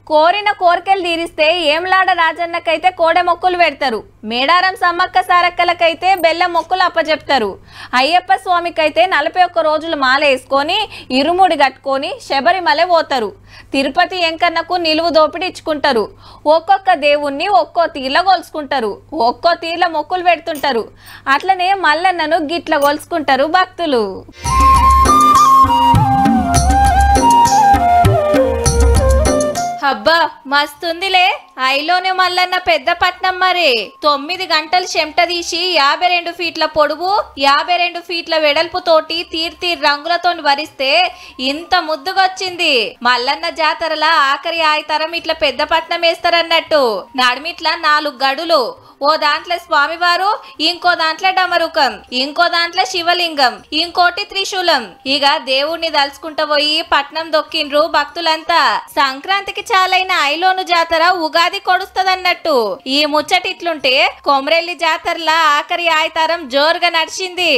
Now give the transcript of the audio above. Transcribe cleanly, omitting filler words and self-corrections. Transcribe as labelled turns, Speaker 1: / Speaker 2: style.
Speaker 1: కోరిన కోరికలు తీరిస్తే ఏంలాడ రాజన్నకైతే కోడె మొక్కులు పెడతారు, మేడారం సమ్మక్క సారక్కలకైతే బెల్ల మొక్కులు అప్పచెప్తారు, అయ్యప్ప స్వామికైతే 41 రోజులు మాల వేసుకొని ఇరుముడి కట్టుకొని శబరిమల పోతారు, తిరుపతి ఎంకన్నకు నిలువు దోపిడి ఇచ్చుకుంటారు, ఒక్కొక్క దేవుణ్ణి ఒక్కో తీర్ల కొలుసుకుంటారు, ఒక్కో తీర్ల మొక్కులు పెడుతుంటారు. అట్లనే మల్లన్నను గిట్ల కొలుసుకుంటారు భక్తులు. అబ్బా మస్తుందిలే, ఐలోనే మల్లన్న పెద్ద పట్నం మరి. 9 గంటలు చెమట తీసి 52 ఫీట్ల పొడుగు 52 ఫీట్ల వెడల్పు తోటి తీర్ రంగులతో వరిస్తే ఇంత ముద్దుగొచ్చింది. మల్లన్న జాతరల ఆఖరి ఆయతరం ఇట్లా పెద్ద పట్నం వేస్తారన్నట్టు. నడిమిట్ల 4 గడులు, ఓ దాంట్లో స్వామివారు, ఇంకో దాంట్లో డమరుకం, ఇంకో దాంట్లో శివలింగం, ఇంకోటి త్రిశూలం. ఇక దేవుణ్ణి దలుచుకుంటూ పోయి పట్నం దొక్కిండ్రు భక్తులంతా. సంక్రాంతికి చాలైన ఐలోను జాతర ఉగాది కొడుస్తదన్నట్టు. ఈ ముచ్చటిట్లుంటే కొమరెల్లి జాతరల ఆఖరి ఆయతారం జోరుగా నడిచింది.